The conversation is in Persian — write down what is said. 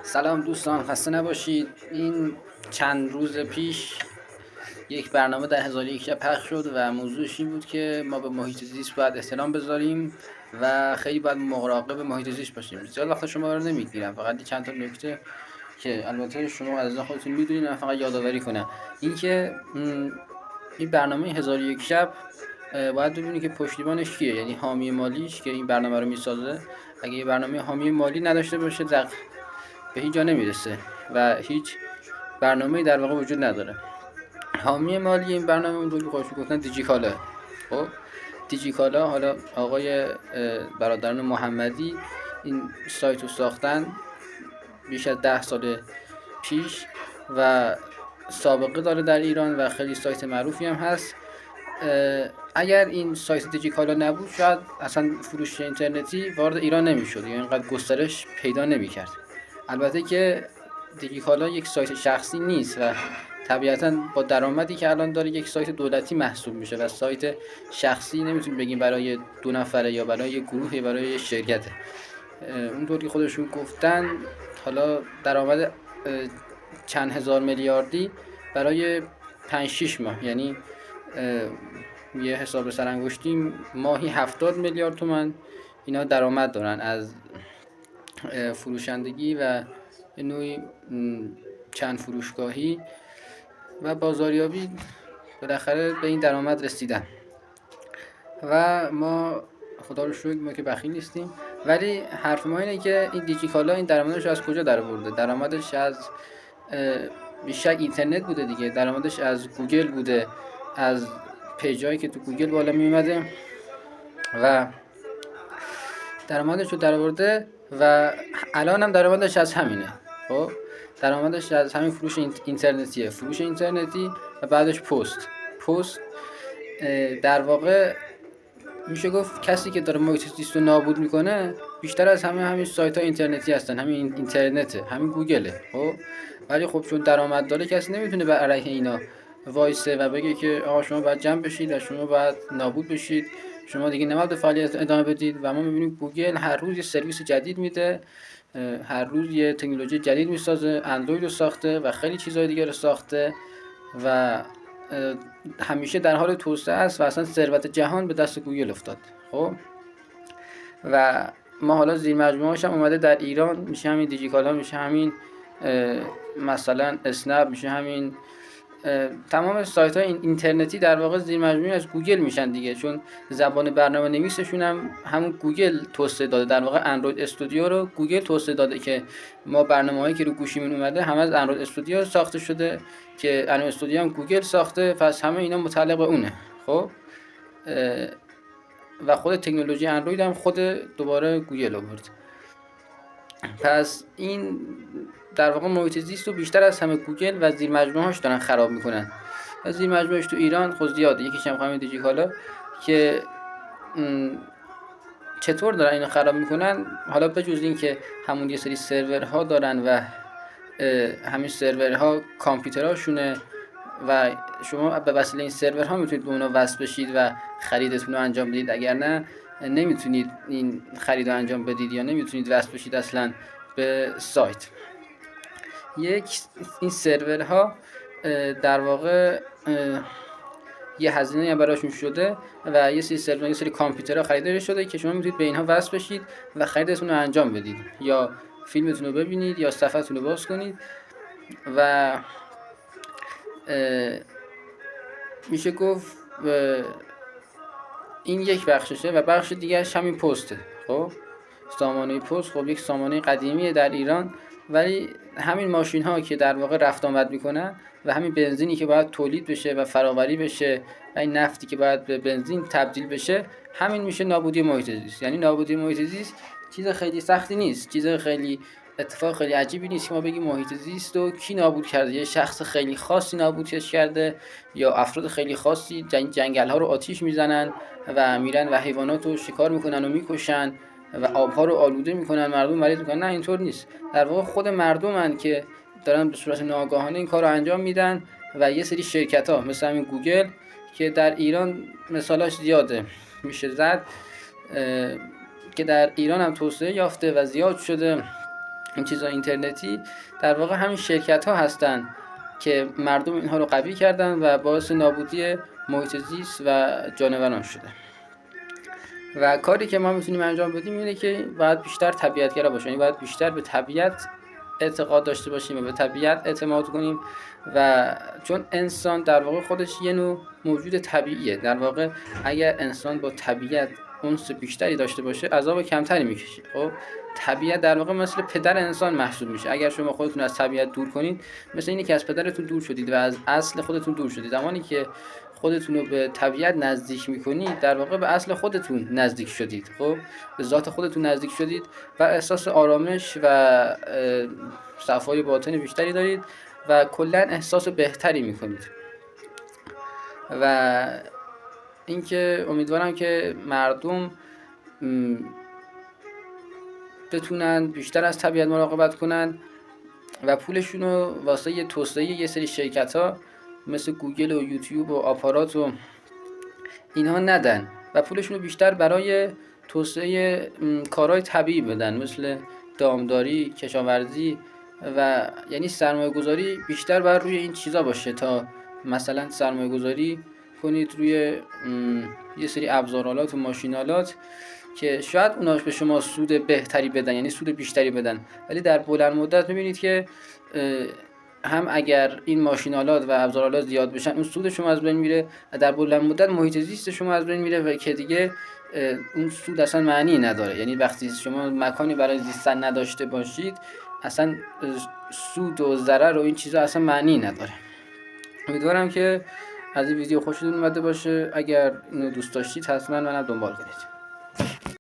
سلام دوستان، خسته نباشید. این چند روز پیش یک برنامه در هزار و یک شب پخش شد و موضوعش این بود که ما به محیط زیست باید احترام بذاریم و خیلی باید مراقب محیط زیست باشیم. زیاد وقت شما رو نمیگیرم، فقط چند تا نکته که البته شما از خودتون میدونید، من فقط یادآوری کنم. این که این برنامه هزار و یک شب باید ببینید که پشتیبانش کیه، یعنی حامی مالیش که این برنامه رو میسازه. اگه یه برنامه حامی مالی نداشته باشه به هیچ جا نمیرسه و هیچ برنامه‌ای در واقع وجود نداره. حامی مالی این برنامه اونطور که خودشون گفتن دیجیکالا. خب دیجیکالا، حالا آقای برادران محمدی این سایت رو ساختن بیش از 10 سال پیش و سابقه داره در ایران و خیلی سایت معروفی هم هست. اگر این سایت دیجیکالا نبود شاید اصلا فروش اینترنتی وارد ایران نمیشد یا اینقدر گسترش پیدا نمیکرد. البته که دیجیکالا یک سایت شخصی نیست و طبیعتاً با درآمدی که الان داره یک سایت دولتی محسوب میشه و سایت شخصی نمیتونیم بگیم برای 2 نفره یا برای گروه یا برای شرکته. اونطوری خودشون گفتن حالا درآمد چند هزار میلیاردی برای 5-6 ماه، یعنی یه حساب سرانگشتی ماهی 70 میلیارد تومان اینا درآمد دارن از فروشندگی و نوعی چند فروشگاهی و بازاریابی. بالاخره به این درآمد رسیدن و ما خدا رو شکر ما که بخیل نیستیم. ولی حرف ما اینه که این دیجیکالا این درآمدش از کجا درآورده؟ درآمدش از بیشتر اینترنت بوده دیگه، درآمدش از گوگل بوده، از پیجایی که تو گوگل بالا می اومده و درآمدش رو درآورده و الان هم درآمدش از همینه. خب درآمدش از همین فروش اینترنتیه، فروش اینترنتی و بعدش پست در واقع میشه گفت کسی که داره محیط زیست رو نابود میکنه بیشتر از همین سایت ها اینترنتی هستن، همین اینترنته، همین گوگله. خب ولی خب چون درآمد داره کسی نمیتونه بر علیه اینا وایسه و بگه که آقا شما باید جمع بشید و شما باید نابود بشید، شما دیگه نباید به فعالیت ادامه بدید. و ما میبینیم گوگل هر روز یه سرویس جدید میده، هر روز یه تکنولوژی جدید میسازه، اندروید رو ساخته و خیلی چیزهای دیگه رو ساخته و همیشه در حال توسعه است و اصلا ثروت جهان به دست گوگل افتاد. خب و ما حالا زیر مجموعه‌اش هم اومده در ایران، میشه همین دیجیکالا، میشه همین مثلا اسنپ، میشه همین تمام سایت های اینترنتی در واقع زیر مجموعه از گوگل میشن دیگه، چون زبان برنامه نویسشون هم همون گوگل توسعه داده. در واقع اندروید استودیو رو گوگل توسعه داده که ما برنامه‌هایی که رو گوشیمون اومده همه از اندروید استودیو ساخته شده که اندروید استودیو هم گوگل ساخته، پس همه اینا متعلق به اونه. خب و خود تکنولوژی اندروید هم خود دوباره گوگل آورد. پس این در واقع محیط زیست رو بیشتر از همه گوگل و زیر مجموعه‌هاش دارن خراب میکنن. و زیر مجموعه‌اش تو ایران خود زیاده، یکیش هم همین دیجیکالا که چطور دارن اینو خراب میکنن. حالا بجز این که همون یه سری سرورها دارن و همین سرورها کامپیوترهاشونه و شما به وسیله این سرورها میتونید به اونا وصل بشید و خریدتون رو انجام بدید، اگر نه نمیتونید این خرید رو انجام بدید یا نمیتونید وصل بشید اصلا به سایت. این سرورها در واقع یه هزینه هم براشون شده و یه سری سرور، یه سری کامپیوترها خریده شده که شما میتونید به اینها وصل بشید و خریدتون رو انجام بدید یا فیلمتون رو ببینید یا صفحتون رو باز کنید. و میشه گفت این یک بخششه و بخش دیگرش همین پسته. خب سامانه پست خب یک سامانه قدیمیه در ایران، ولی همین ماشین ها که در واقع رفت آمد میکنن و همین بنزینی که باید تولید بشه و فراوری بشه و این نفتی که باید به بنزین تبدیل بشه، همین میشه نابودی محیط زیست. یعنی نابودی محیط زیست چیز خیلی سختی نیست، چیز خیلی اتفاق خیلی عجیبی نیست که ما بگیم محیط زیست رو کی نابود کرده، یه شخص خیلی خاصی نابودش کرده یا افراد خیلی خاصی جنگل ها رو آتیش میزنن و میرن و حیوانات رو شکار میکنن و میکشن و آبها رو آلوده میکنن، مردم مریض میکنن. نه اینطور نیست، در واقع خود مردمن که دارن به صورت ناآگاهانه این کار رو انجام میدن و یه سری شرکت ها مثل همین گوگل که در ایران مثالاش زیاده میشه زد، که در ایران هم توسعه یافته و زیاد شده این چیزا اینترنتی در واقع همین شرکت ها هستن که مردم اینها رو قوی کردن و باعث نابودی محیط زیست و جانوران شده. و کاری که ما میتونیم انجام بدیم اینه که باید بیشتر طبیعتگرا باشیم، یعنی باید بیشتر به طبیعت اعتقاد داشته باشیم و به طبیعت اعتماد کنیم. و چون انسان در واقع خودش یه نوع موجود طبیعیه، در واقع اگر انسان با طبیعت انس بیشتری داشته باشه عذاب کمتری میکشه. خب طبیعت در واقع مثل پدر انسان محسوب میشه. اگر شما خودتون از طبیعت دور کنید، مثل اینه که از پدرتون دور شدید و از اصل خودتون دور شدید. زمانی که خودتون رو به طبیعت نزدیک میکنید، در واقع به اصل خودتون نزدیک شدید، خب به ذات خودتون نزدیک شدید و احساس آرامش و صفای باطن بیشتری دارید و کلا احساس بهتری میکنید. و اینکه امیدوارم که مردم بتونن بیشتر از طبیعت مراقبت کنن و پولشون رو واسه یه توسعه یه سری شرکت ها مثل گوگل و یوتیوب و آپارات و اینها ندن و پولشون رو بیشتر برای توسعه کارهای طبیعی بدن، مثل دامداری، کشاورزی و یعنی سرمایه گذاری بیشتر بر روی این چیزا باشه تا مثلا سرمایه گذاری کنید روی یه سری ابزارالات و ماشینالات که شاید اوناش به شما سود بهتری بدن، یعنی سود بیشتری بدن، ولی در بلند مدت میبینید که هم اگر این ماشینالات و ابزارالات زیاد بشن اون سود شما از بین میره و در بلند مدت محیط زیست شما از بین میره و که دیگه اون سود اصلا معنی نداره. یعنی وقتی شما مکانی برای زیستن نداشته باشید اصلا سود و ضرر و این چیزا اصلا معنی نداره. امیدوارم که از این ویدیو خوشتون اومده باشه. اگر اینو دوست داشتید حتما منو دنبال کنید.